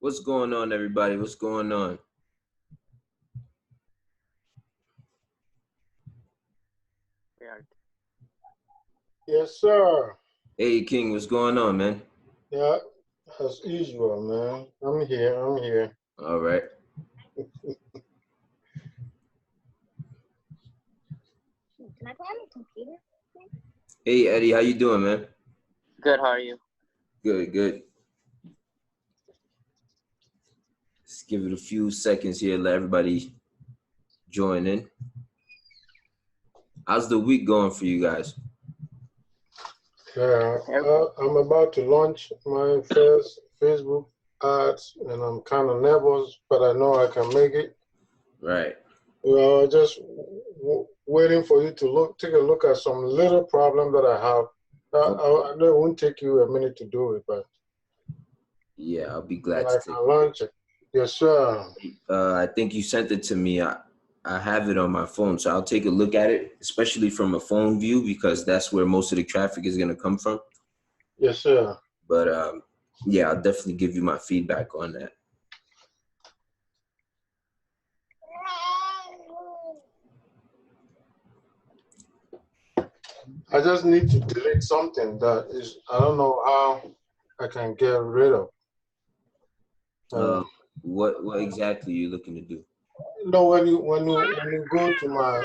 What's going on, everybody? What's going on? Yes, sir. Hey, King, what's going on, man? Yeah, as usual, man. I'm here. All right. Can I play on the computer? Hey, Eddie, how you doing, man? Good, how are you? Good, good. Let's give it a few seconds here, let everybody join in. How's the week going for you guys? Yeah, I'm about to launch my first Facebook ads, and I'm kind of nervous, but I know I can make it. Right. Well, just waiting for you to take a look at some little problem that I have. I know it won't take you a minute to do it, but yeah, I'll be glad to I can launch it. Yes, sir. I think you sent it to me. I have it on my phone, so I'll take a look at it, especially from a phone view, because that's where most of the traffic is going to come from. Yes, sir. But yeah, I'll definitely give you my feedback on that. I just need to delete something that is, I don't know how I can get rid of. What exactly are you looking to do? No, when you go to my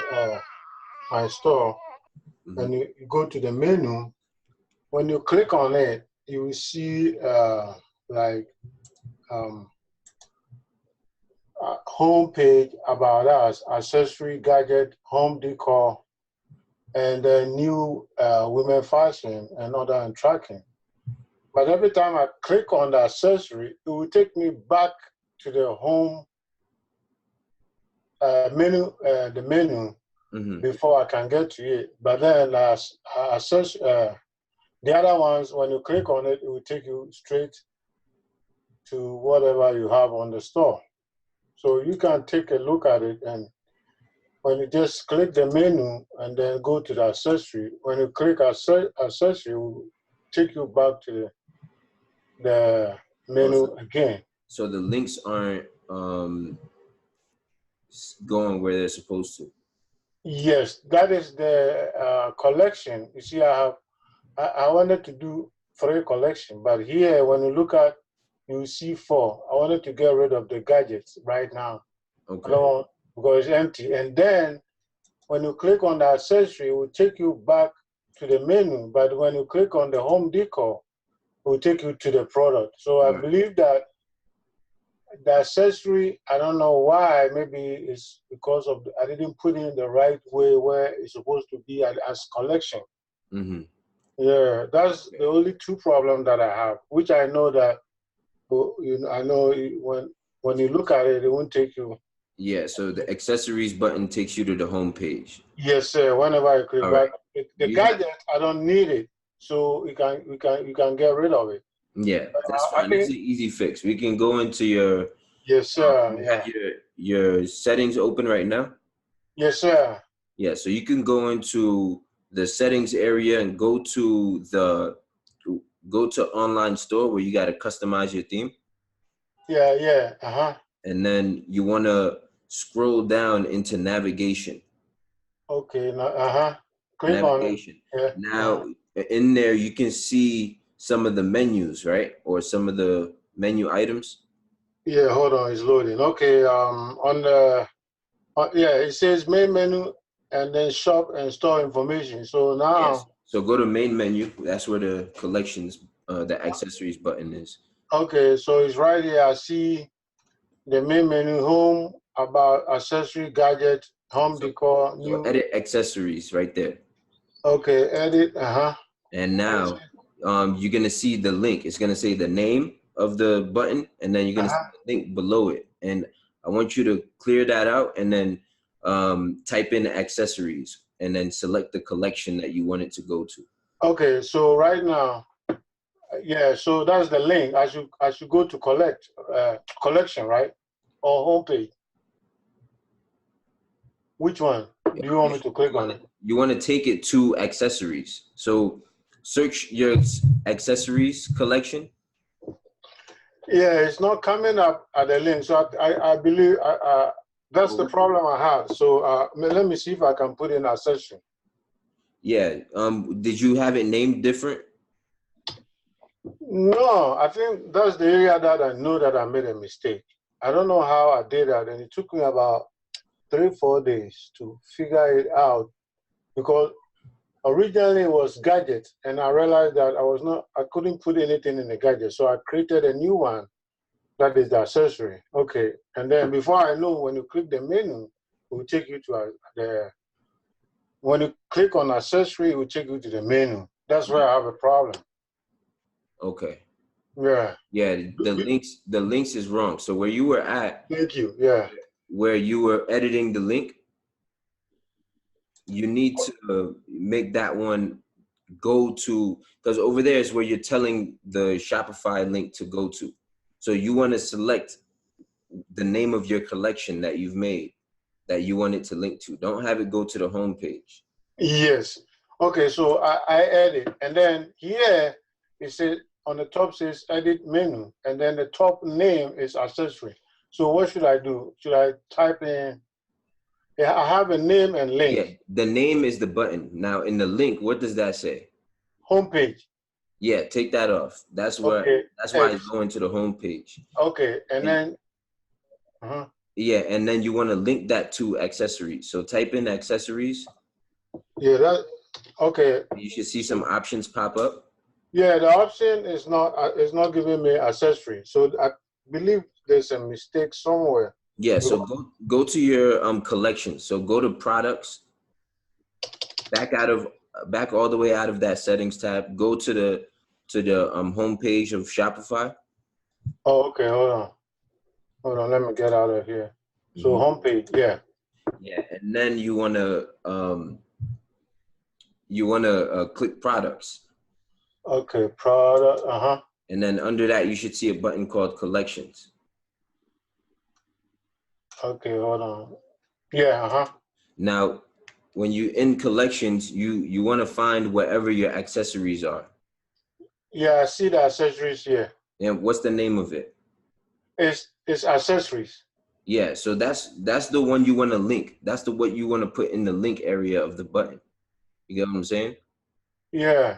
my store, and you go to the menu, when you click on it, you will see like home page, about us, accessory, gadget, home decor, and then new women fashion and other and tracking. But every time I click on the accessory, it will take me back to the home menu, the menu, before I can get to it. But then the other ones, when you click on it, it will take you straight to whatever you have on the store. So you can take a look at it, and when you just click the menu and then go to the accessory, when you click accessory, it will take you back to the menu again. So the links aren't going where they're supposed to? Yes, that is the collection. You see, I wanted to do 3 collection, but here when you look at, you see 4. I wanted to get rid of the gadgets right now. Okay. I don't want, because it's empty. And then when you click on the accessory, it will take you back to the menu. But when you click on the home decor, it will take you to the product. So I believe that the accessory, I don't know why, maybe it's because of I didn't put it in the right way where it's supposed to be as collection. Yeah, that's the only 2 problems that I have, which I know that, I know when you look at it, it won't take you. Yeah, so the accessories button takes you to the home page. Yes, sir. Whenever I click, right. But the gadget, I don't need it, so you can get rid of it. Yeah, that's fine. It's an easy fix. We can go into your. Yes, sir. You have your settings open right now? Yes, sir. Yeah, so you can go into the settings area and go to online store where you got to customize your theme. Yeah. And then you want to scroll down into navigation. Okay. Click navigation. on it. Yeah. Now in there you can see some of the menus, right? Or some of the menu items. Yeah, hold on, it's loading. Okay, on the it says main menu and then shop and store information. So now, yes. So go to main menu. That's where the collections, the accessories button is. Okay, so it's right here. I see the main menu, home, about, accessory, gadget, home decor, new. So edit accessories right there. Okay, edit. And now you're gonna see the link. It's gonna say the name of the button, and then you're gonna see the link below it. And I want you to clear that out, and then type in accessories, and then select the collection that you want it to go to. Okay, so right now, yeah, so that's the link. I should go to collection, right, or homepage. Which one do you want me to click on? You want to take it to accessories. So search your accessories collection. Yeah, it's not coming up at the link. So I believe that's the problem I have. So let me see if I can put in a session. Yeah. Did you have it named different? No, I think that's the area that I know that I made a mistake. I don't know how I did that, and it took me about 3-4 days to figure it out because originally it was gadget, and I realized that I couldn't put anything in the gadget, so I created a new one that is the accessory. Okay, and then before I know, when you click the menu, it will take you to when you click on accessory, it will take you to the menu. That's where I have a problem. Okay. Yeah. Yeah, the links is wrong. So where you were at, Thank you. Yeah. where you were editing the link, you need to make that one go to, because over there is where you're telling the Shopify link to go to. So you want to select the name of your collection that you've made that you want it to link to. Don't have it go to the home page. Yes. Okay, so I edit, and then here it says on the top says edit menu, and then the top name is accessory. So what should I do? Should I type in? Yeah, I have a name and link. Yeah, the name is the button. Now in the link, what does that say? Home page. Yeah, take that off. That's where Okay. that's why it's going to the home page. Okay, and then yeah, and then you want to link that to accessories. So type in accessories. Yeah, that okay. You should see some options pop up. Yeah, the option is not giving me accessory. So I believe there's a mistake somewhere. Yeah, so go to your collection. So go to products. Back all the way out of that settings tab. Go to the home page of Shopify. Oh, okay. Hold on. Let me get out of here. So home page, yeah. Yeah, and then you wanna click products. Okay, product. And then under that, you should see a button called collections. Okay, hold on. Yeah. Now, when you in collections, you want to find wherever your accessories are. Yeah, I see the accessories here. And what's the name of it? It's accessories. Yeah, so that's the one you want to link. That's what you want to put in the link area of the button. You get what I'm saying? Yeah.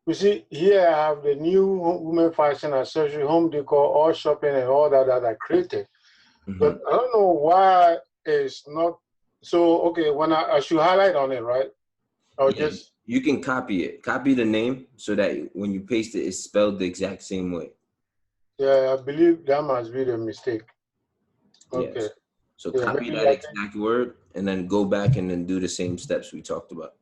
You see, here I have the new women fashion accessory, home decor, all shopping and all that I created. But I don't know why it's not. So, okay, when I should highlight on it, right? Or just. You can copy it. Copy the name so that when you paste it, it's spelled the exact same way. Yeah, I believe that must be the mistake. Okay. Yes. So copy that exact word and then go back and then do the same steps we talked about.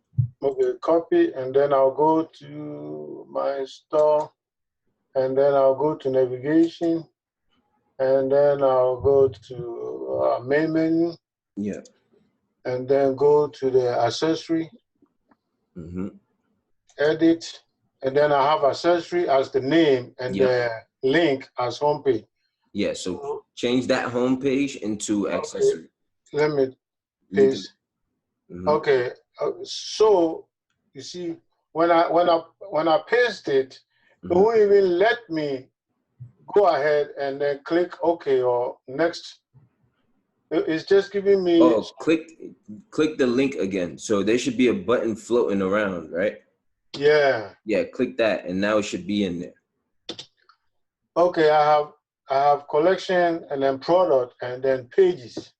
Okay, copy, and then I'll go to my store, and then I'll go to navigation, and then I'll go to main menu. Yeah. And then go to the accessory, edit, and then I have accessory as the name and the link as homepage. Yeah, so change that homepage into accessory. Let me paste. Okay, so you see, when I paste it, it won't even let me go ahead and then click OK or next. It's just giving me. Oh, click the link again. So there should be a button floating around, right? Yeah. Yeah, click that, and now it should be in there. Okay, I have collection and then product and then pages.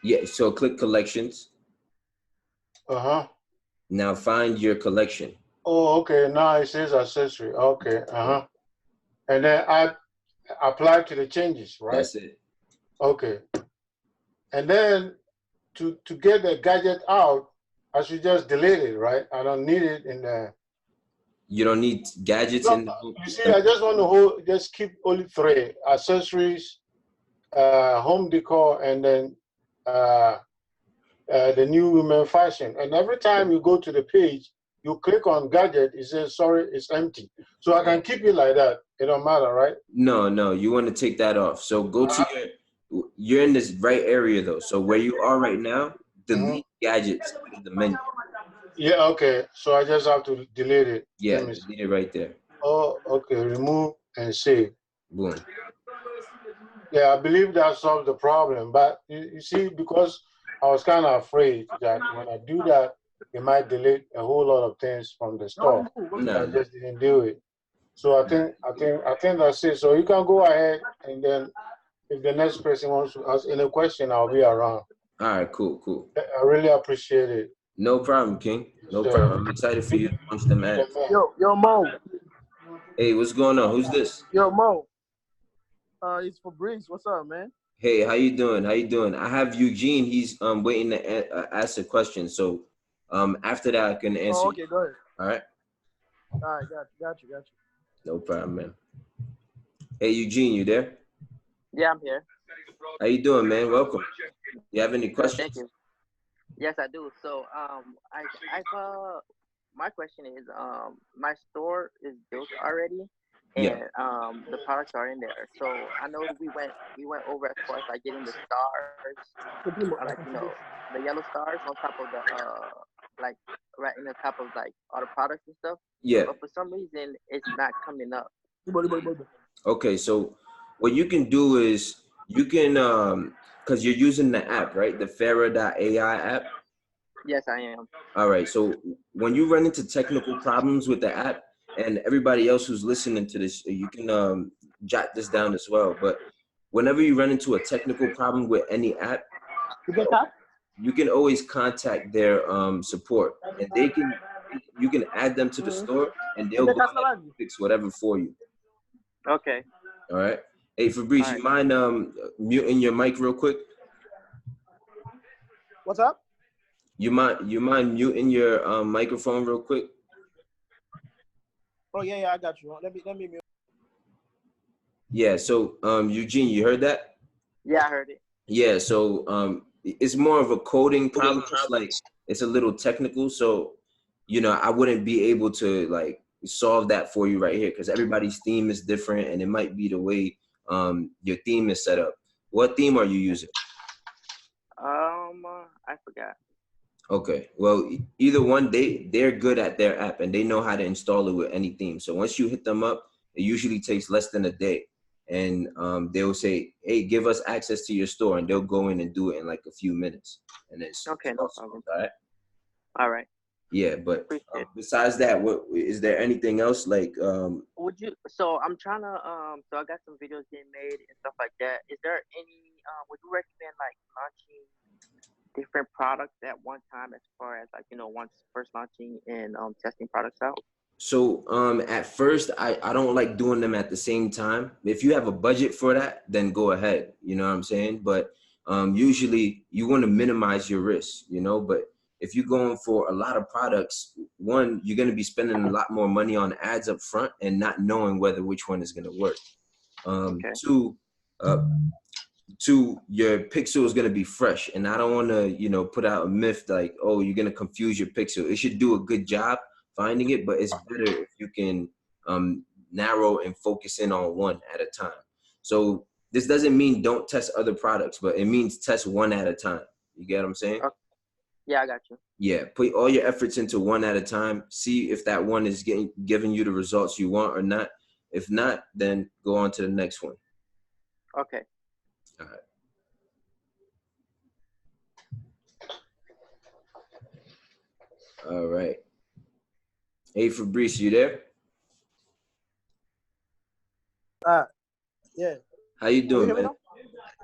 Yeah, so click collections. Now find your collection. Oh, okay. Now it says accessory. Okay. And then I apply to the changes, right? That's it. Okay. And then to get the gadget out, I should just delete it, right? I don't need it in there. You don't need gadgets in the. You see, I just want to just keep only 3: accessories, home decor, and then the new women fashion. And every time you go to the page, you click on gadget, it says, sorry, it's empty. So I can keep it like that. It don't matter, right? No, you want to take that off. So go to you're in this right area though. So where you are right now, delete gadgets in the menu. Yeah, okay. So I just have to delete it. Yeah, delete it right there. Oh, okay. Remove and save. Boom. Yeah, I believe that solves the problem. But you see, because I was kind of afraid that when I do that, it might delete a whole lot of things from the store. Nah. I just didn't do it. So I think that's it. So you can go ahead, and then if the next person wants to ask any question, I'll be around. All right, cool, cool. I really appreciate it. No problem, King. No Sure. problem. I'm excited for you to launch them ads. Yo, Mo. Hey, what's going on? Who's this? Yo, Mo. It's Fabrice. What's up, man? Hey, how you doing? How you doing? I have Eugene. He's waiting to ask a question. So after that I can answer. Oh, okay, go ahead. All right. All right, got you. No problem, man. Hey, Eugene, you there? Yeah, I'm here. How you doing, man? Welcome. You have any questions? Thank you. Yes, I do. So, my question is, my store is built already, and Yeah. the products are in there. So I know we went over as far as like getting the stars, like the yellow stars on top of the like right in the top of like all the products and stuff. Yeah. But for some reason, it's not coming up. Okay, so what you can do is you can because you're using the app, right? The Farah.ai app. Yes, I am. All right. So when you run into technical problems with the app, and everybody else who's listening to this, you can jot this down as well. But whenever you run into a technical problem with any app, you can always contact their support, and you can add them to the store, and they'll go ahead and fix whatever for you. Okay. All right. Hey, Fabrice, All right. you mind muting your mic real quick? What's up? You mind muting your microphone real quick? Oh yeah, I got you. Let me mute. Yeah. So Eugene, you heard that? Yeah, I heard it. Yeah. So it's more of a coding problem. It's like it's a little technical. So I wouldn't be able to like solve that for you right here because everybody's theme is different, and it might be the way your theme is set up. What theme are you using? I forgot. Okay, well, either one, they're good at their app and they know how to install it with any theme. So once you hit them up, it usually takes less than a day, and they'll say, "Hey, give us access to your store," and they'll go in and do it in like a few minutes. And it's Okay, no problem. All right. All right. Yeah, but Appreciate it. besides that, what is there anything else like? Would you? So I'm trying to So I got some videos getting made and stuff like that. Is there any? Would you recommend like launching different products at one time, as far as like once first launching and testing products out? So at first, I don't like doing them at the same time. If you have a budget for that, then go ahead. You know what I'm saying? But usually you want to minimize your risk. But if you're going for a lot of products, one, you're going to be spending a lot more money on ads up front and not knowing which one is going to work. Okay. Two, your pixel is going to be fresh, and I don't want to put out a myth like, oh, you're going to confuse your pixel. It should do a good job finding it, but it's better if you can narrow and focus in on one at a time. So this doesn't mean don't test other products, but it means test one at a time. You get what I'm saying? Okay. Yeah, I got you. Yeah, put all your efforts into one at a time. See if that one is giving you the results you want or not. If not, then go on to the next one. Okay. All right. All right. Hey, Fabrice, you there? Yeah. How you doing, You hear me man?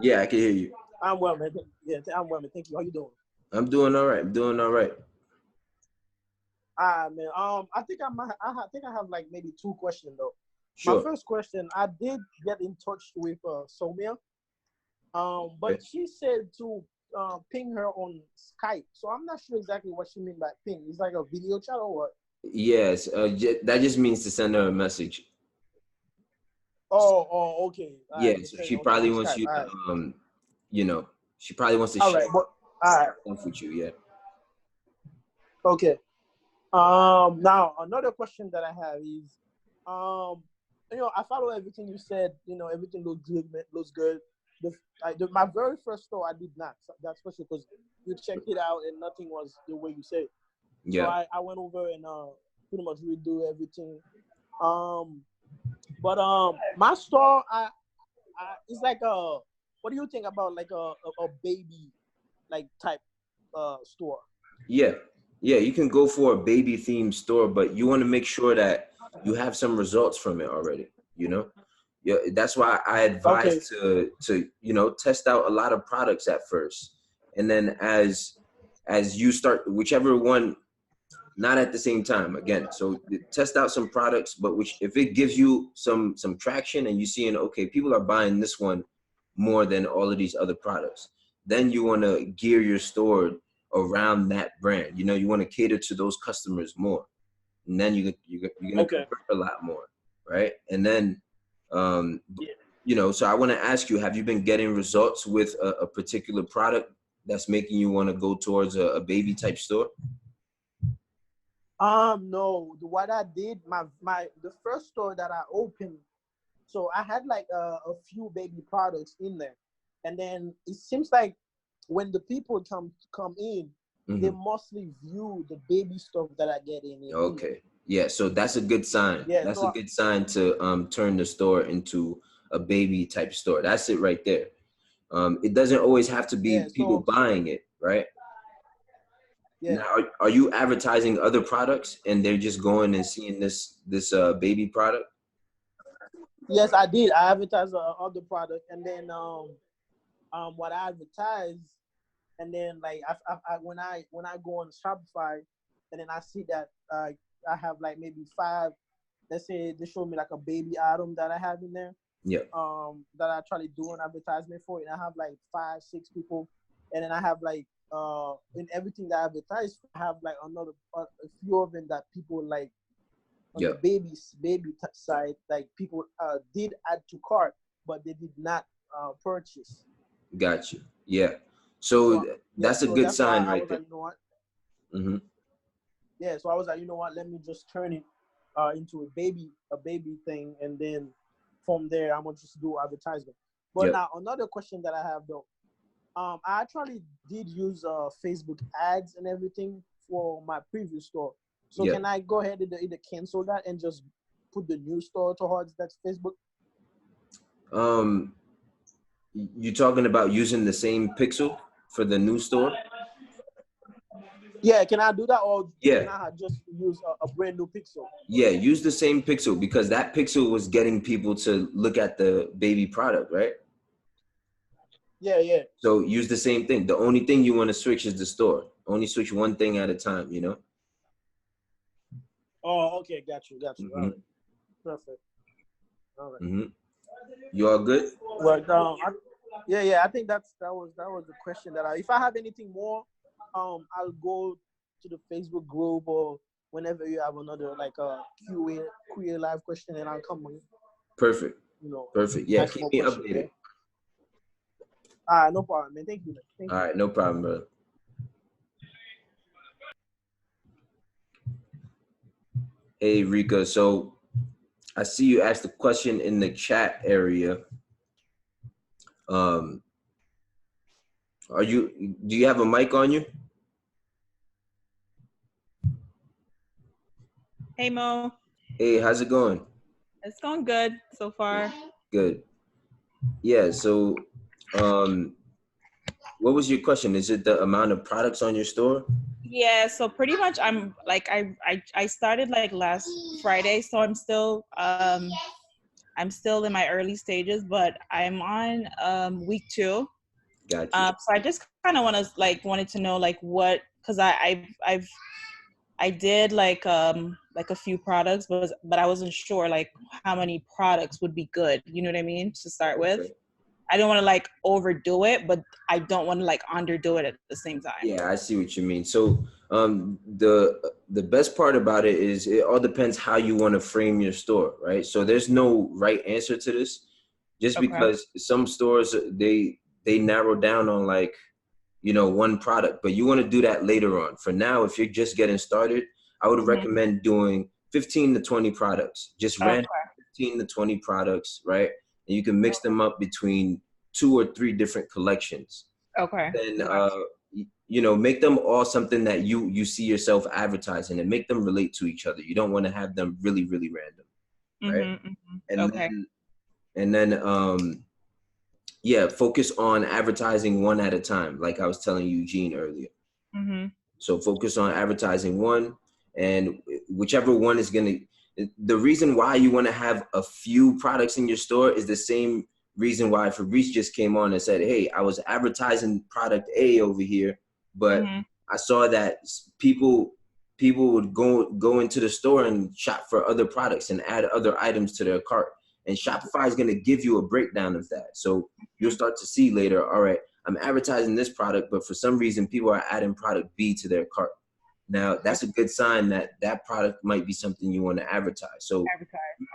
Yeah, I can hear you. I'm well, man. Yeah, I'm well, man. Thank you. How you doing? I'm doing all right. Man. I think I have like maybe two questions though. Sure. My first question, I did get in touch with Somia, but Okay. she said to ping her on Skype. So I'm not sure exactly what she mean by ping. It's like a video chat or what? Yes, that just means to send her a message. Oh, okay. Yeah, so she probably wants you to, she probably wants to share stuff with you. Yeah. Okay. Now another question that I have is, I follow everything you said. Everything looks good. Looks good. My very first store, I did not. That's for sure, because you checked it out and nothing was the way you said. Yeah. So I went over and pretty much redo everything. But my store, it's like a. What do you think about like a baby, like type store? Yeah, yeah, you can go for a baby themed store, but you want to make sure that you have some results from it already. You know, yeah, that's why I advise Okay. to test out a lot of products at first, and then as you start whichever one, not at the same time again. So test out some products, but which if it gives you some traction and you seeing okay, people are buying this one more than all of these other products, then you want to gear your store around that brand. You know, you want to cater to those customers more, and then you're gonna Okay. convert a lot more, right? And then so I want to ask you, have you been getting results with a particular product that's making you want to go towards a baby type store? No. What I did, the first store that I opened, so I had like a few baby products in there, and then it seems like when the people come in, they mostly view the baby stuff that I get in. Okay. Yeah. So that's a good sign. Yeah. That's So a good sign to turn the store into a baby type store. That's it right there. It doesn't always have to yeah. be people So buying it, right? yeah. Now, are you advertising other products and they're just going and seeing this baby product? Yes, I did. I advertised other product, and then what I advertised, and then like when I go on Shopify, and then I see that I have like maybe 5. Let's say they show me like a baby item that I have in there. Yeah. That I try to do an advertisement for, and I have like 5, 6 people, and then I have like in everything that I advertise, I have like another a few of them that people like on the baby side, like people did add to cart, but they did not purchase. Got you. Yeah. So that's a So good that's why sign I right was there. like, you know what? Mm-hmm. Yeah, so I was like, you know what? Let me just turn it into a baby thing, and then from there, I'm gonna just do advertisement. But now another question that I have though, I actually did use Facebook ads and everything for my previous store. So can I go ahead and either cancel that and just put the new store towards that Facebook? You talking about using the same pixel for the new store? Yeah, can I do that, or Yeah. can I just use a brand new pixel? Yeah, use the same pixel because that pixel was getting people to look at the baby product, right? Yeah. So use the same thing. The only thing you want to switch is the store. Only switch one thing at a time, you know? Oh, okay, got you. Mm-hmm. All right, perfect. All right. Mm-hmm. You all good? Well, I think that was the question that if I have anything more, I'll go to the Facebook group, or whenever you have another like a QA live question, and I'll come on. Perfect. Perfect. Yeah, keep me updated. updated. No problem, man. Thank you. All right, no problem, brother. Hey, Rika. So I see you asked a question in the chat area. Do you have a mic on you? Hey, Mo. Hey, how's it going? It's going good so far. Good. Yeah, so what was your question? Is it the amount of products on your store? Yeah, so pretty much I'm like I started like last Friday, so I'm still in my early stages, but I'm on week 2. Gotcha. So I just kind of wanted to know like what, because I did like a few products, but I wasn't sure like how many products would be good. You know what I mean? To start with. I don't want to like overdo it, but I don't want to like underdo it at the same time. Yeah, I see what you mean. So the best part about it is it all depends how you want to frame your store, right? So there's no right answer to this, just because some stores they narrow down on like, one product, but you want to do that later on. For now, if you're just getting started, I would recommend doing 15 to 20 products, just random 15 to 20 products, right? And you can mix them up between 2 or 3 different collections. Okay. Then, make them all something that you see yourself advertising, and make them relate to each other. You don't want to have them really, really random. right? And Okay. then yeah, focus on advertising one at a time, like I was telling Eugene earlier. So focus on advertising one, and whichever one is gonna, the reason why you wanna have a few products in your store is the same reason why Fabrice just came on and said, hey, I was advertising product A over here, but I saw that people would go into the store and shop for other products and add other items to their cart. And Shopify is gonna give you a breakdown of that. So you'll start to see later, all right, I'm advertising this product, but for some reason, people are adding product B to their cart. Now, that's a good sign that that product might be something you want to advertise. So,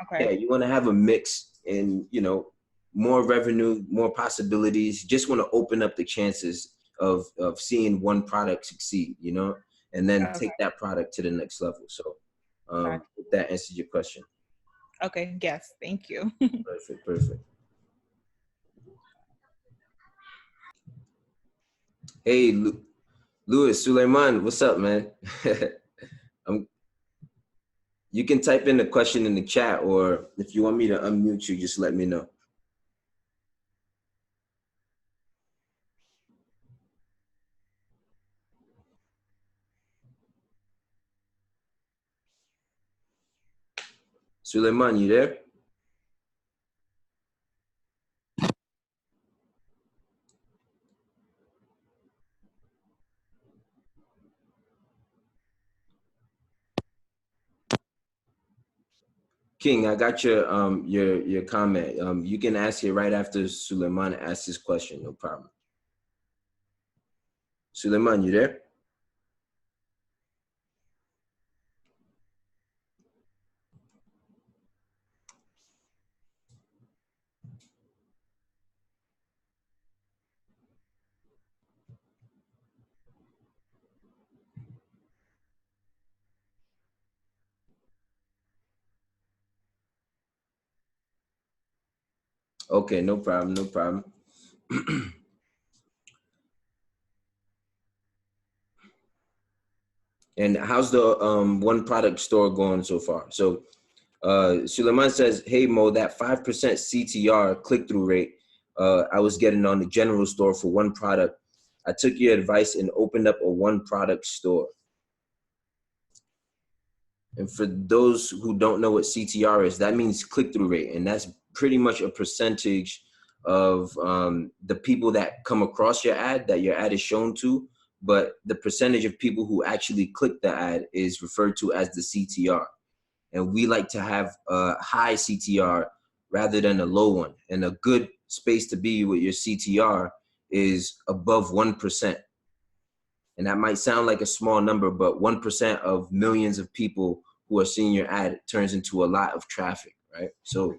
Okay. yeah, you want to have a mix and, you know, more revenue, more possibilities. Just want to open up the chances of seeing one product succeed, you know, and then take that product to the next level. So, if that answers your question. Okay, yes, thank you. Perfect, perfect. Hey, Louis, Suleiman, what's up, man? You can type in the question in the chat, or if you want me to unmute you, just let me know. Suleiman, you there? King, I got your comment. You can ask it right after Suleiman asks his question, no problem. Suleiman, you there? Okay, no problem, no problem. And how's the one product store going so far? So Suleiman says, hey Mo, that 5% CTR click-through rate I was getting on the general store for one product, I took your advice and opened up a one product store. And for those who don't know what CTR is, that means click-through rate. And that's pretty much a percentage of the people that come across your ad, that your ad is shown to, but the percentage of people who actually click the ad is referred to as the CTR. And we like to have a high CTR rather than a low one. And a good space to be with your CTR is above 1%. And that might sound like a small number, but 1% of millions of people who are seeing your ad turns into a lot of traffic, right? So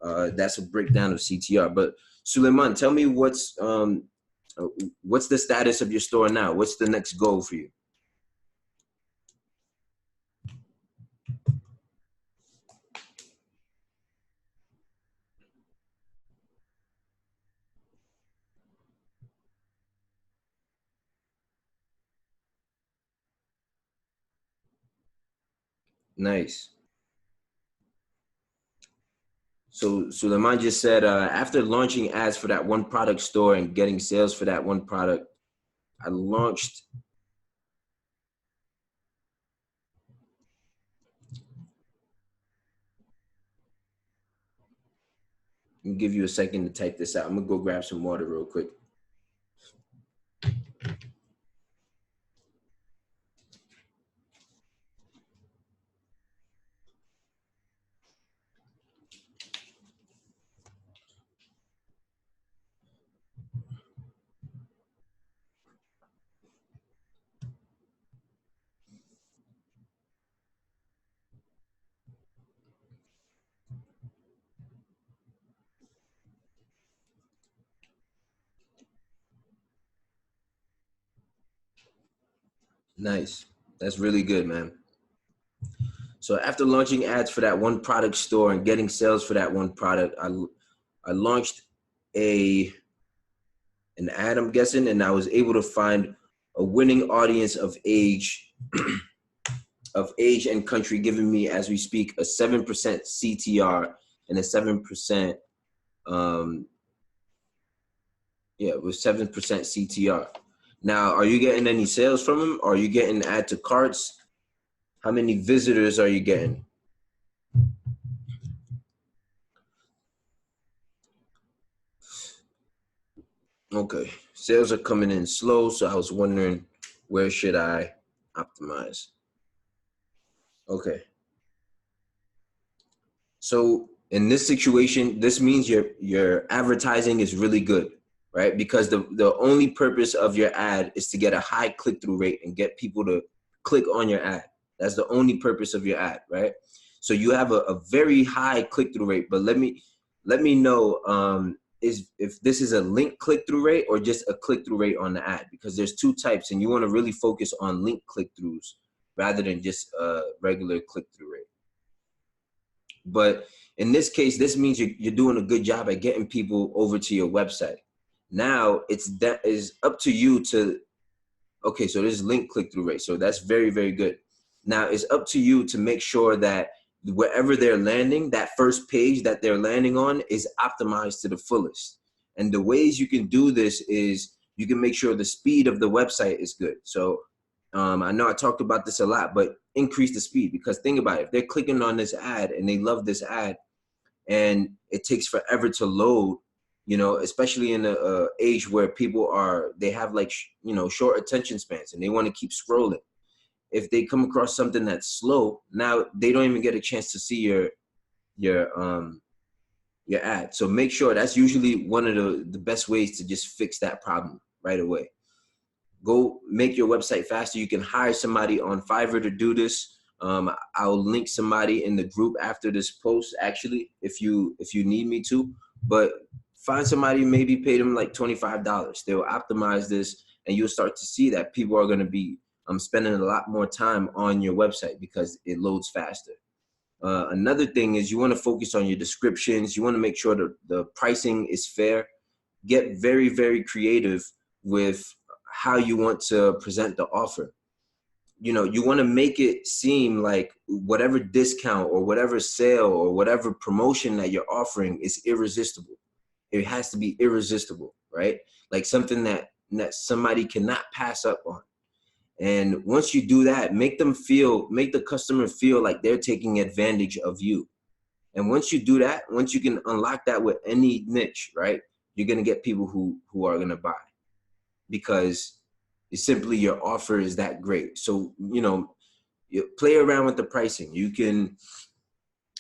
that's a breakdown of CTR. But Suleiman, tell me what's the status of your store now? What's the next goal for you? Nice. So Suleiman just said, after launching ads for that one product store and getting sales for that one product, I launched. I'll give you a second to type this out. I'm gonna go grab some water real quick. Nice. That's really good, man. So after launching ads for that one product store and getting sales for that one product, I launched an ad, I'm guessing, and I was able to find a winning audience of age of age and country, giving me, as we speak, a 7% CTR and a 7%, with 7% CTR. Now, are you getting any sales from them? Are you getting add to carts? How many visitors are you getting? Okay, sales are coming in slow, so I was wondering, where should I optimize? Okay. So in this situation, this means your advertising is really good, right? Because the only purpose of your ad is to get a high click-through rate and get people to click on your ad. That's the only purpose of your ad, right? So you have a very high click-through rate, but let me know if this is a link click-through rate or just a click-through rate on the ad, because there's two types, and you want to really focus on link click-throughs rather than just a regular click-through rate. But in this case, this means you're doing a good job at getting people over to your website. Now that is up to you to, okay, so this is link click-through rate. So that's very, very good. Now it's up to you to make sure that wherever they're landing, that first page that they're landing on is optimized to the fullest. And the ways you can do this is you can make sure the speed of the website is good. So I know I talked about this a lot, but increase the speed, because think about it. If they're clicking on this ad and they love this ad and it takes forever to load, you know, especially in a age where people they have like, short attention spans and they want to keep scrolling. If they come across something that's slow, now they don't even get a chance to see your ad. So make sure that's usually one of the best ways to just fix that problem right away. Go make your website faster. You can hire somebody on Fiverr to do this. I'll link somebody in the group after this post, actually, if you need me to. But find somebody, maybe pay them like $25. They'll optimize this, and you'll start to see that people are going to be spending a lot more time on your website because it loads faster. Another thing is you want to focus on your descriptions. You want to make sure that the pricing is fair. Get very, very creative with how you want to present the offer. You want to make it seem like whatever discount or whatever sale or whatever promotion that you're offering is irresistible. It has to be irresistible, right? Like something that somebody cannot pass up on. And once you do that, make the customer feel like they're taking advantage of you. And once you do that, once you can unlock that with any niche, right, you're going to get people who are going to buy, because it's simply your offer is that great. So, you play around with the pricing.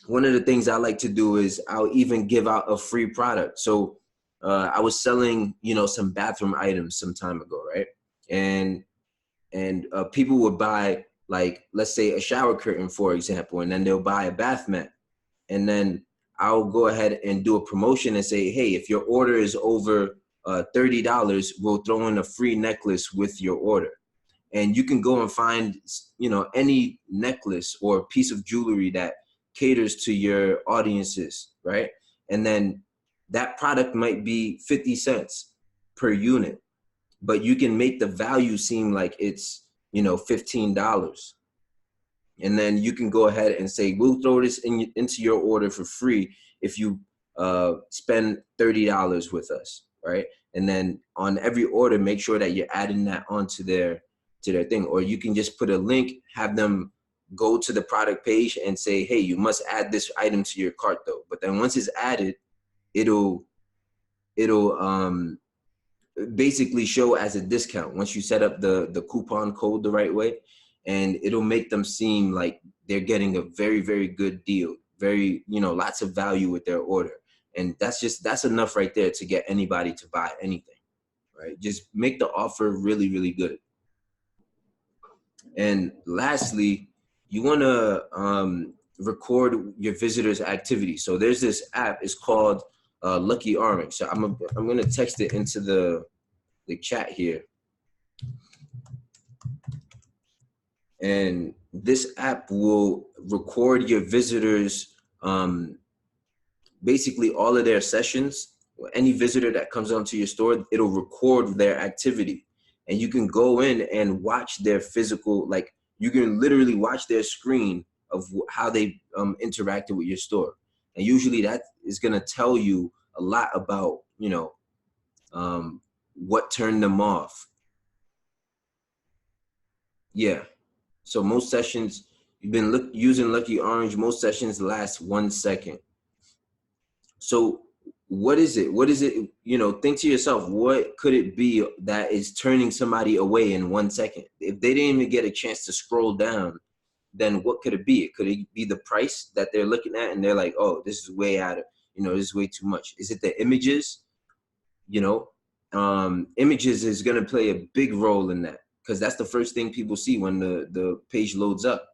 One of the things I like to do is I'll even give out a free product. So I was selling, some bathroom items some time ago, right? And people would buy, like, let's say a shower curtain, for example, and then they'll buy a bath mat. And then I'll go ahead and do a promotion and say, hey, if your order is over $30, we'll throw in a free necklace with your order. And you can go and find, any necklace or piece of jewelry that caters to your audiences, right? And then that product might be 50 cents per unit, but you can make the value seem like it's, $15. And then you can go ahead and say, we'll throw this into your order for free if you spend $30 with us, right? And then on every order, make sure that you're adding that onto their thing. Or you can just put a link, have them go to the product page and say, hey, you must add this item to your cart though. But then once it's added, it'll basically show as a discount once you set up the coupon code the right way, and it'll make them seem like they're getting a very, very good deal, very, lots of value with their order. And that's enough right there to get anybody to buy anything, right? Just make the offer really, really good. And lastly, you want to record your visitors' activity. So there's this app, it's called Lucky Orange. So I'm going to text it into the chat here. And this app will record your visitors, basically all of their sessions. Any visitor that comes onto your store, it'll record their activity. And you can go in and watch their physical, like you can literally watch their screen of how they interacted with your store. And usually that is going to tell you a lot about, you know, what turned them off. Yeah. So most sessions, you've been using Lucky Orange, most sessions last 1 second. So what is it? What is it? You know, think to yourself, what could it be that is turning somebody away in 1 second? If they didn't even get a chance to scroll down, then what could it be? Could it be the price that they're looking at and they're like, oh, this is way out of, you know, this is way too much? Is it the images? You know, images is going to play a big role in that, because that's the first thing people see when the page loads up.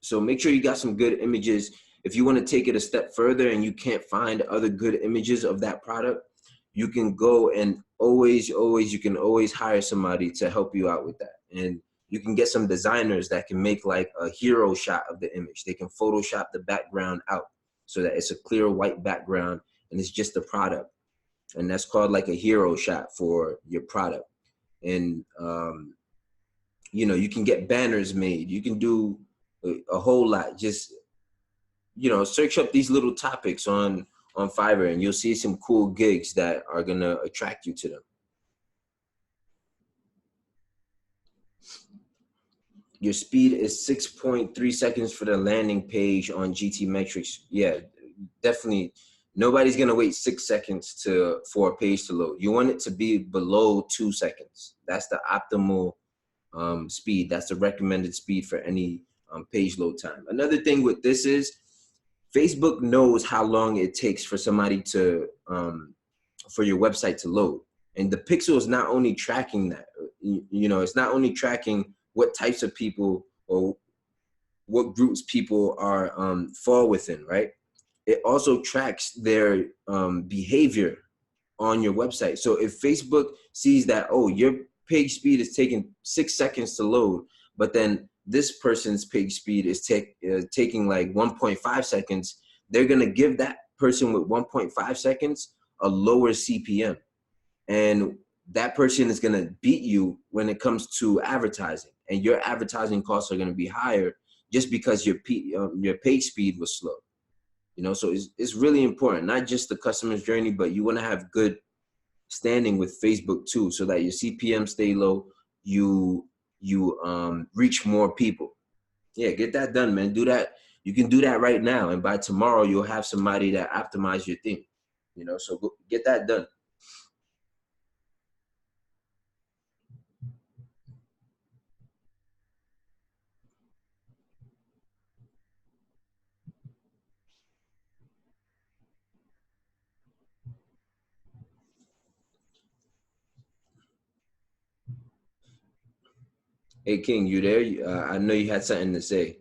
So make sure you got some good images. If you want to take it a step further and you can't find other good images of that product, you can go and you can always hire somebody to help you out with that. And you can get some designers that can make like a hero shot of the image. They can Photoshop the background out so that it's a clear white background and it's just the product. And that's called like a hero shot for your product. And, you know, you can get banners made. You can do a whole lot. Just, you know, search up these little topics on Fiverr and you'll see some cool gigs that are going to attract you to them. Your speed is 6.3 seconds for the landing page on GT Metrics. Yeah, definitely. Nobody's going to wait 6 seconds for a page to load. You want it to be below 2 seconds. That's the optimal speed. That's the recommended speed for any page load time. Another thing with this is Facebook knows how long it takes for somebody to, for your website to load. And the pixel is not only tracking that, you know, it's not only tracking what types of people or what groups people are fall within, right? It also tracks their behavior on your website. So if Facebook sees that, oh, your page speed is taking 6 seconds to load, but then this person's page speed is taking like 1.5 seconds, they're gonna give that person with 1.5 seconds a lower CPM. And that person is gonna beat you when it comes to advertising. And your advertising costs are gonna be higher just because your page speed was slow. You know, so it's really important, not just the customer's journey, but you wanna have good standing with Facebook too, so that your CPM stay low, you reach more people. Yeah, get that done, man. Do that. You can do that right now, and by tomorrow you'll have somebody that optimize your thing. You know, so go get that done. Hey King, you there? I know you had something to say.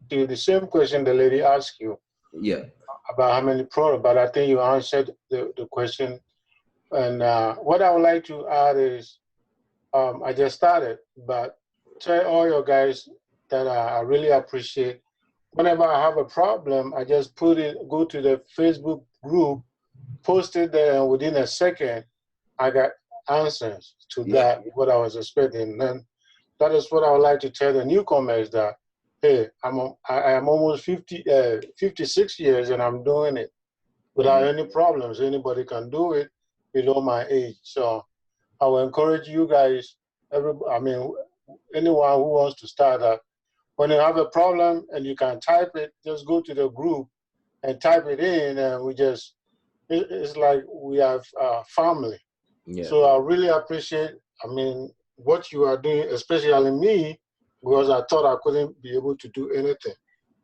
The same question the lady asked you. Yeah. About how many products, but I think you answered the question. And what I would like to add is, I just started, but tell all your guys that I really appreciate. Whenever I have a problem, I just go to the Facebook group, post it there, and within a second, I got answers to that, what I was expecting. And that is what I would like to tell the newcomers, that, hey, I am almost 56 years and I'm doing it without any problems. Anybody can do it below my age. So I will encourage you guys, anyone who wants to start that, when you have a problem and you can type it, just go to the group and type it in, and it's like we have family. Yeah. So I really appreciate, what you are doing, especially me, because I thought I couldn't be able to do anything.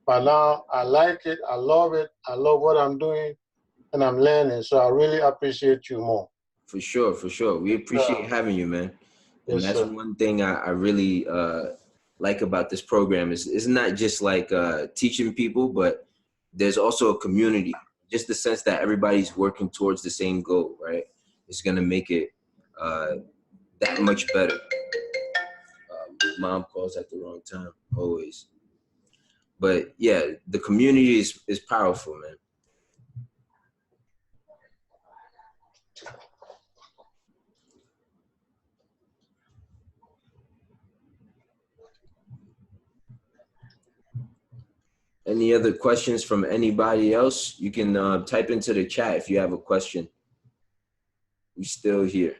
But now I like it, I love it, I love what I'm doing, and I'm learning. So I really appreciate you more. For sure, for sure. We appreciate having you, man. And that's one thing I really like about this program is it's not just like teaching people, but there's also a community. Just the sense that everybody's working towards the same goal, right? It's gonna make it that much better. Mom calls at the wrong time, always. But yeah, the community is powerful, man. Any other questions from anybody else? You can type into the chat if you have a question. We're still here.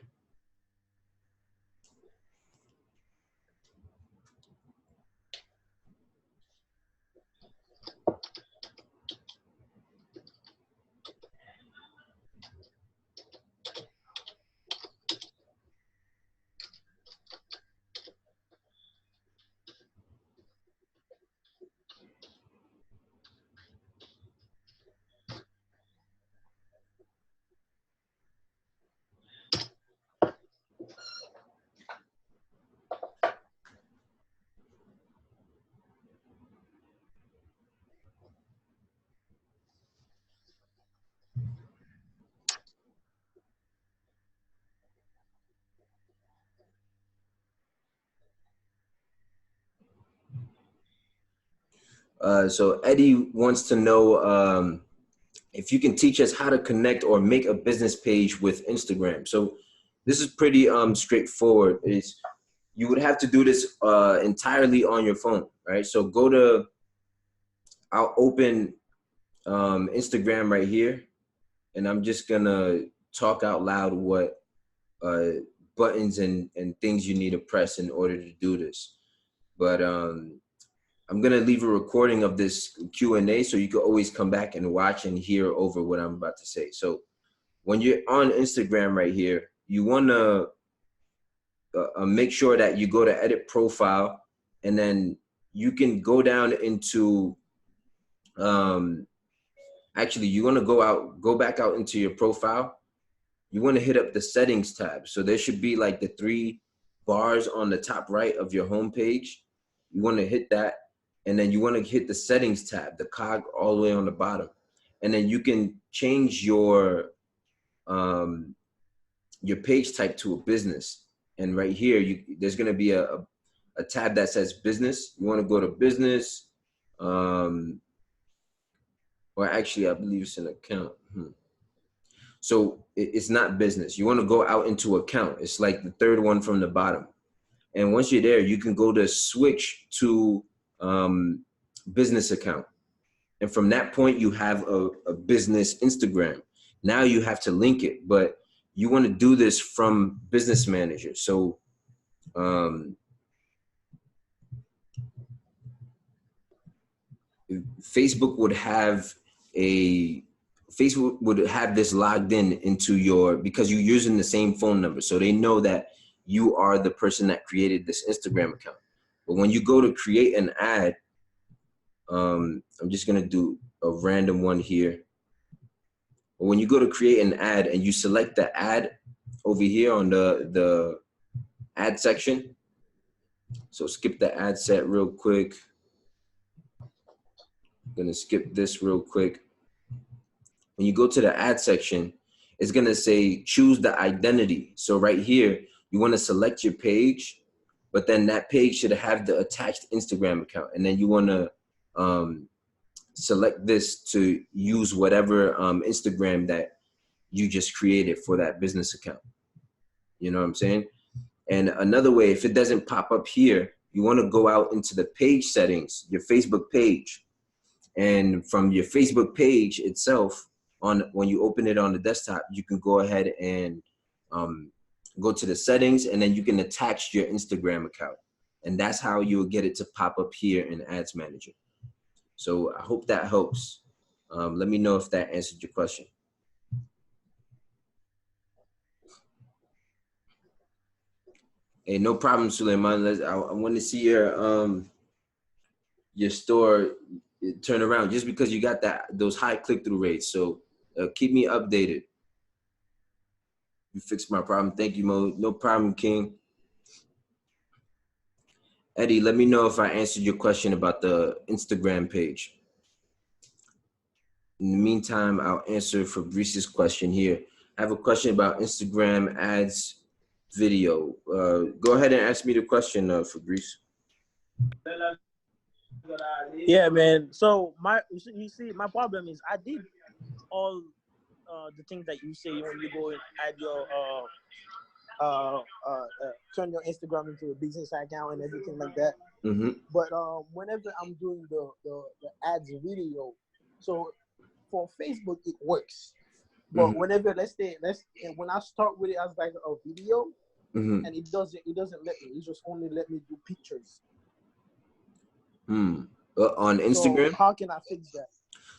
So Eddie wants to know if you can teach us how to connect or make a business page with Instagram. So this is pretty straightforward. You would have to do this entirely on your phone, right? So I'll open Instagram right here, and I'm just gonna talk out loud what buttons and things you need to press in order to do this. But I'm gonna leave a recording of this Q&A so you can always come back and watch and hear over what I'm about to say. So when you're on Instagram right here, you wanna make sure that you go to edit profile, and then you can go down into, actually you wanna go back out into your profile. You wanna hit up the settings tab. So there should be like the 3 bars on the top right of your home page. You wanna hit that. And then you want to hit the settings tab, the cog all the way on the bottom. And then you can change your page type to a business. And right here, there's going to be a tab that says business. You want to go to business, or actually, I believe it's an account. So it's not business. You want to go out into account. It's like the 3rd one from the bottom. And once you're there, you can go to switch to business account. And from that point, you have a business Instagram. Now you have to link it, but you want to do this from Business Manager. So Facebook would have this logged into because you're using the same phone number. So they know that you are the person that created this Instagram account. But when you go to create an ad, I'm just gonna do a random one here. But when you go to create an ad and you select the ad over here on the ad section, so skip the ad set real quick. I'm gonna skip this real quick. When you go to the ad section, it's gonna say choose the identity. So right here, you wanna select your page, but then that page should have the attached Instagram account. And then you wanna select this to use whatever Instagram that you just created for that business account. You know what I'm saying? And another way, if it doesn't pop up here, you want to go out into the page settings, your Facebook page. And from your Facebook page itself, when you open it on the desktop, you can go ahead and go to the settings, and then you can attach your Instagram account. And that's how you'll get it to pop up here in Ads Manager. So I hope that helps. Let me know if that answered your question. Hey, no problem, Suleiman. I want to see your store turn around just because you got those high click-through rates. So keep me updated. You fixed my problem. Thank you, Mo. No problem, King. Eddie, let me know if I answered your question about the Instagram page. In the meantime, I'll answer Fabrice's question here. I have a question about Instagram ads video. Go ahead and ask me the question, Fabrice. Yeah, man. So you see, my problem is I did all the things that you say when you go and add turn your Instagram into a business account and everything like that. Mm-hmm. But whenever I'm doing the ads video, so for Facebook it works. But Mm-hmm. whenever when I start with it as like a video, Mm-hmm. and it doesn't let me. It just only let me do pictures. On Instagram. So how can I fix that?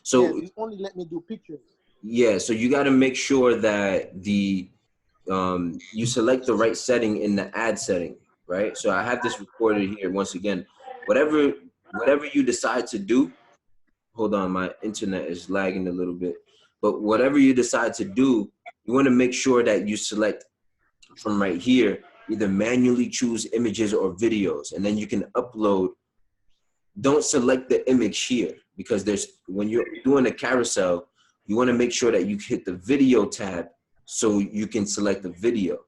So yeah, it only let me do pictures. yeah, so you got to make sure that you select the right setting in the ad setting, right? So I have this recorded here once again. Whatever you decide to do, hold on, my internet is lagging a little bit. But whatever you decide to do, you want to make sure that you select from right here, either manually choose images or videos, and then you can upload. Don't select the image here, because when you're doing a carousel, you want to make sure that you hit the video tab so you can select the video,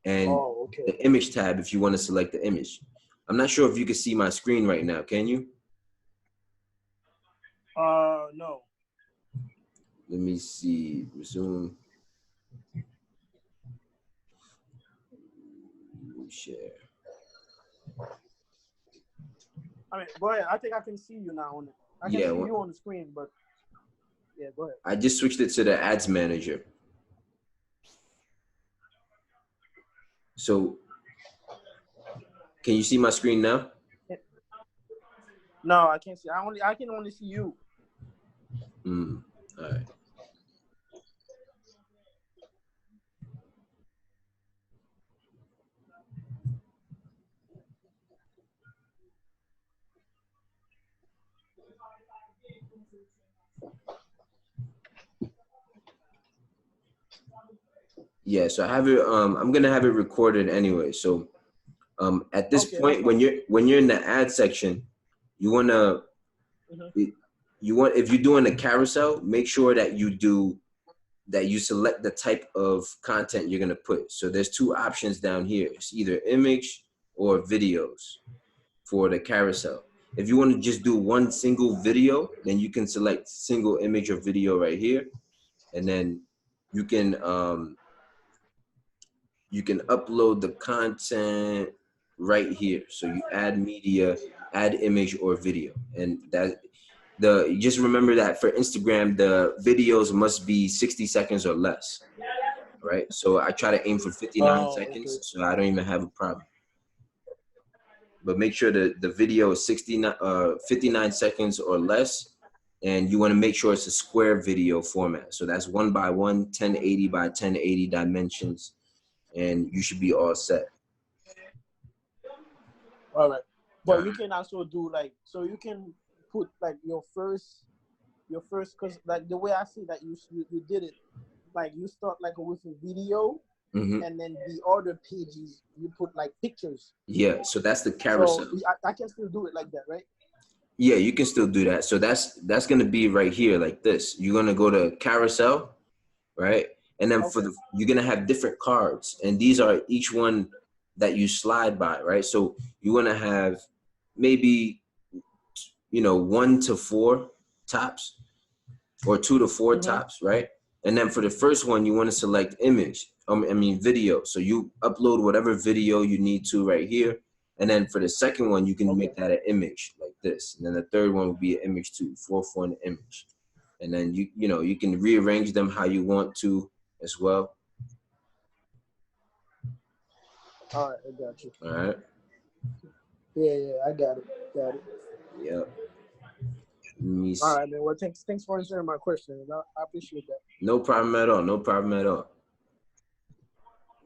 and the image tab if you want to select the image. I'm not sure if you can see my screen right now. Can you? No. Let me see. Resume. Share. I mean, go ahead. I think I can see you now on it. I can see you on the screen, but yeah, go ahead. I just switched it to the ads manager. So, can you see my screen now? No, I can't see. I can only see you. All right. Yeah, so I have it. I'm gonna have it recorded anyway. So, at this point, when you're in the ad section, you wanna if you're doing a carousel, make sure that you select the type of content you're gonna put. So there's two options down here. It's either image or videos for the carousel. If you want to just do one single video, then you can select single image or video right here, and then you can upload the content right here. So you add media, add image or video, and just remember that for Instagram, the videos must be 60 seconds or less, right? So I try to aim for 59 seconds, so I don't even have a problem. But make sure the video is 59 seconds or less, and you want to make sure it's a square video format. So that's 1 by 1, 1080 by 1080 dimensions, and you should be all set. All right, but you can also do so you can put your first, because the way I see that you did it, you start with a video. Mm-hmm. And then the other pages you put pictures. Yeah, so that's the carousel. So I can still do it like that, right? Yeah, you can still do that. So that's gonna be right here like this. You're gonna go to carousel, right? And then you're gonna have different cards, and these are each one that you slide by, right? So you wanna have maybe 1 to 4 tops, or 2 to 4 tops, right? And then for the first one, you want to select image. Video. So you upload whatever video you need to right here. And then for the second one, you can make that an image like this. And then the third one will be an image too, fourth one image. And then you can rearrange them how you want to as well. All right, I got you. All right. Yeah, I got it. Yep. All right, man. Well, thanks for answering my question. I appreciate that. No problem at all. No problem at all.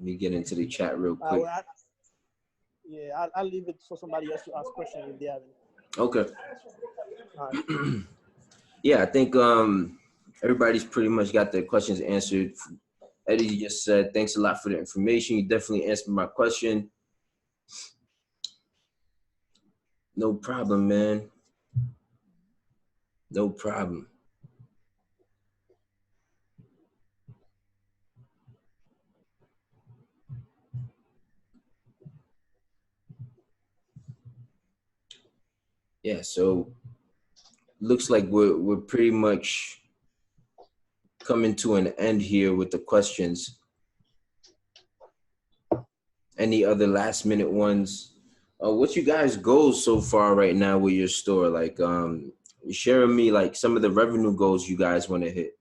Let me get into the chat real quick. I'll leave it for somebody else to ask questions if they have any. Okay. All right. Yeah, I think everybody's pretty much got their questions answered. Eddie just said, thanks a lot for the information. You definitely answered my question. No problem, man. No problem. Yeah, so looks like we're pretty much coming to an end here with the questions. Any other last minute ones? What's you guys' goals so far right now with your store? Like, sharing me like some of the revenue goals you guys want to hit.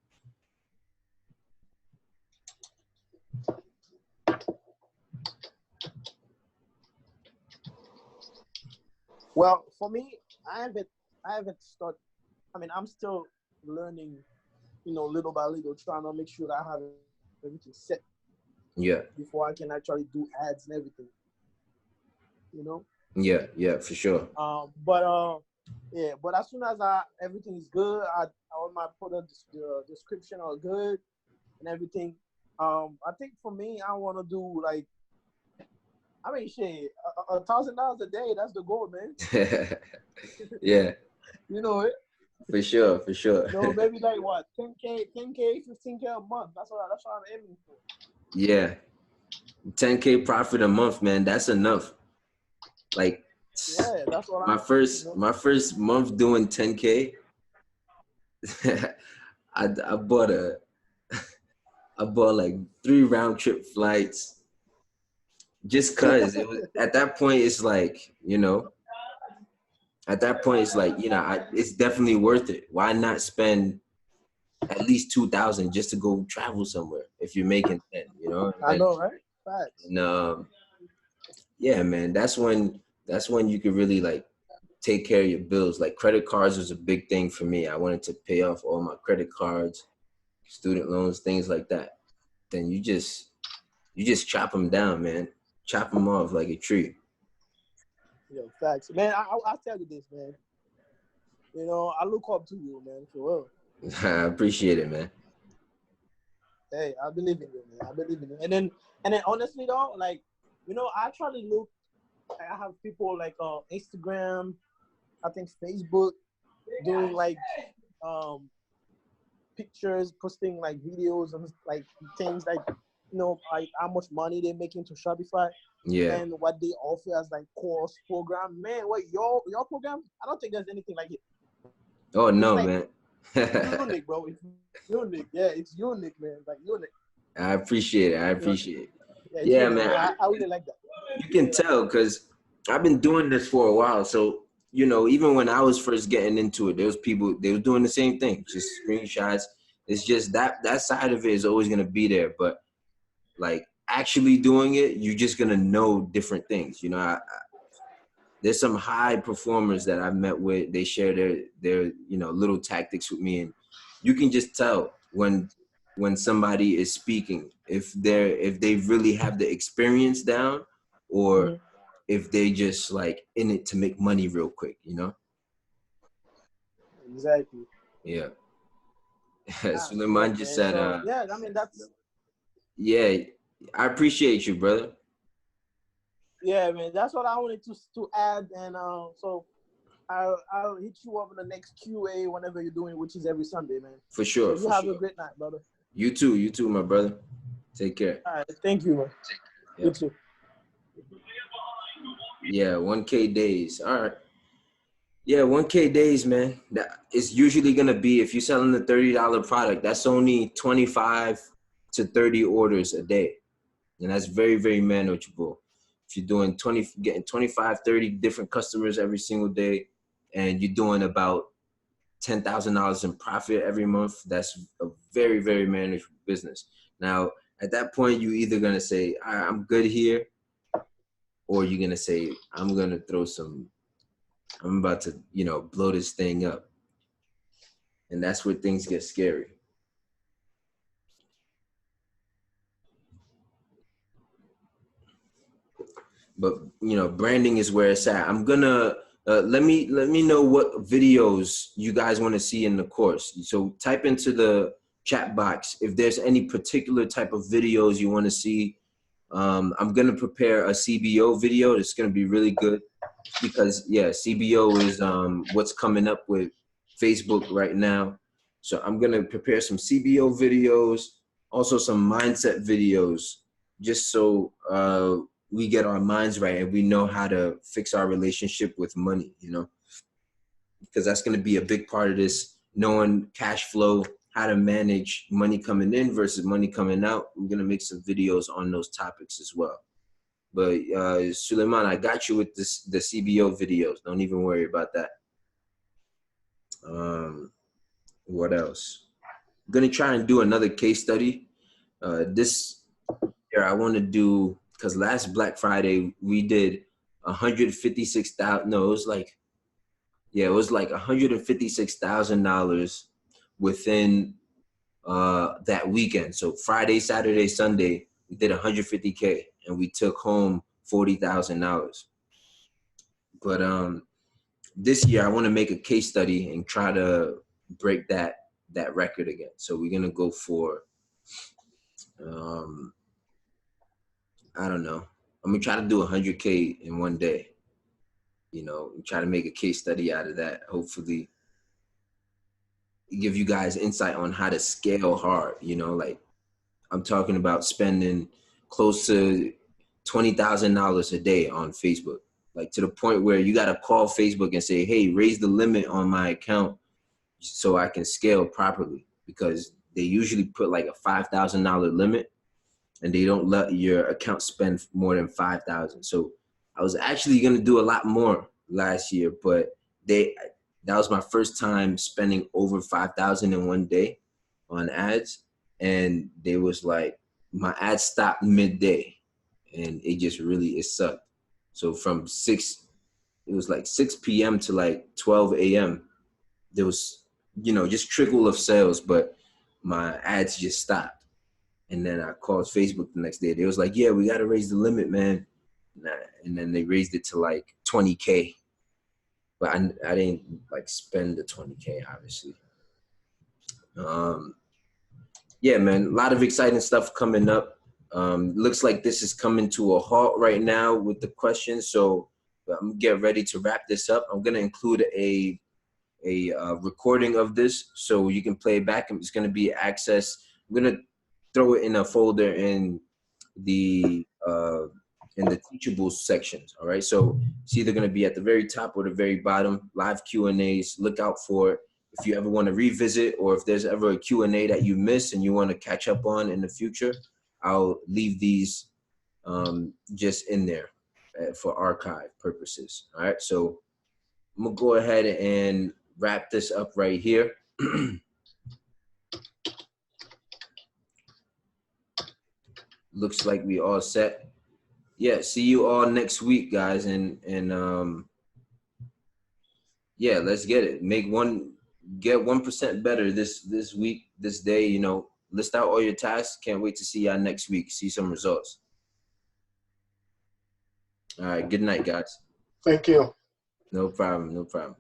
Well, for me, I haven't started. I mean, I'm still learning, little by little, trying to make sure that I have everything set Yeah. before I can actually do ads and everything. Yeah, for sure. But as soon as everything is good, all my product description are good and everything. I think for me, I want to do like, I mean, shit, $1,000 a day. That's the goal, man. Yeah, You know it. for sure, for sure. Maybe like what, 10K, 15K a month. That's what I'm aiming for. Yeah, 10K profit a month, man. That's enough. Like, Yeah, that's what my first month doing 10K. I bought like 3 round trip flights just cause it was, at that point it's like, it's definitely worth it. Why not spend at least 2,000 just to go travel somewhere if you're making 10, I know, right? Facts. And yeah, man, that's when you could really like take care of your bills. Like credit cards was a big thing for me. I wanted to pay off all my credit cards, student loans, things like that. Then you just chop them down, man. Chop them off like a tree. Yo, facts, man. I'll tell you this, man. I look up to you, man, for real. I appreciate it, man. Hey, I believe in you, man. I believe in you. And then honestly though, like, I try to look. I have people like Instagram, I think Facebook, doing like pictures, posting like videos and like things like like how much money they're making to Shopify. Yeah. And what they offer as like course program. Man, what your program? I don't think there's anything like it. Oh no, like, man. It's unique, bro. It's unique. Yeah, it's unique, man. Like unique. I appreciate it. Yeah, man. I really like that. You can tell because I've been doing this for a while. So, even when I was first getting into it, there was people, they were doing the same thing, just screenshots. It's just that side of it is always going to be there. But like actually doing it, you're just going to know different things. There's some high performers that I've met with. They share their little tactics with me, and you can just tell when somebody is speaking if they really have the experience down or if they just like in it to make money real quick, Exactly. Yeah. Suleiman just said, yeah, I mean that's. Yeah, I appreciate you, brother. Yeah, man, that's what I wanted to add, and so I'll hit you up in the next QA whenever you're doing, which is every Sunday, man. For sure. So you have a great night, brother. You too, my brother. Take care. All right, thank you, man. Yep. You too. Yeah, 1K days. All right. Yeah, 1K days, man. That it's usually gonna be, if you're selling a $30 product, that's only 25 to 30 orders a day, and that's very, very manageable. If you're doing getting 25, 30 different customers every single day, and you're doing about $10,000 in profit every month, that's a very, very manageable business. Now, at that point, you're either gonna say, all right, I'm good here, or you're gonna say, I'm about to, blow this thing up. And that's where things get scary. But, branding is where it's at. I'm gonna, let me know what videos you guys want to see in the course. So type into the chat box if there's any particular type of videos you want to see. I'm gonna prepare a CBO video that's gonna be really good because CBO is what's coming up with Facebook right now. So I'm gonna prepare some CBO videos, also some mindset videos, just so we get our minds right and we know how to fix our relationship with money, because that's gonna be a big part of this, knowing cash flow, how to manage money coming in versus money coming out. We're gonna make some videos on those topics as well. But Suleiman, I got you with this, the CBO videos. Don't even worry about that. What else? I'm gonna try and do another case study. This year I want to do, because last Black Friday we did 156,000. No, it was like, yeah, it was like $156,000 within that weekend. So Friday, Saturday, Sunday, we did 150K and we took home $40,000. But this year I want to make a case study and try to break that record again. So we're gonna go for I don't know. I'm gonna try to do 100K in one day. You know, try to make a case study out of that. Hopefully give you guys insight on how to scale hard. You know, like I'm talking about spending close to $20,000 a day on Facebook, like to the point where you got to call Facebook and say, hey, raise the limit on my account so I can scale properly, because they usually put like a $5,000 limit and they don't let your account spend more than 5,000. So I was actually going to do a lot more last year, but that was my first time spending over 5,000 in one day on ads. And they was like, my ads stopped midday and it sucked. So from it was like 6 p.m. to like 12 a.m. there was, you know, just trickle of sales, but my ads just stopped. And then I called Facebook the next day. They was like, yeah, we got to raise the limit, man. And then they raised it to like 20K. But I didn't like spend the 20K, obviously. Yeah, man, a lot of exciting stuff coming up. Looks like this is coming to a halt right now with the questions. So I'm gonna get ready to wrap this up. I'm gonna include a recording of this so you can play it back. It's gonna be access. I'm gonna throw it in a folder in the teachable sections. All right, so it's either going to be at the very top or the very bottom. Live Q&As, look out for it. If you ever want to revisit, or if there's ever a Q&A that you miss and you want to catch up on in the future, I'll leave these just in there for archive purposes. All right, so I'm gonna go ahead and wrap this up right here. Looks like we all set. Yeah, see you all next week, guys, and yeah, let's get it. Get 1% better this week, this day. You know, list out all your tasks. Can't wait to see y'all next week. See some results. All right, good night, guys. Thank you. No problem. No problem.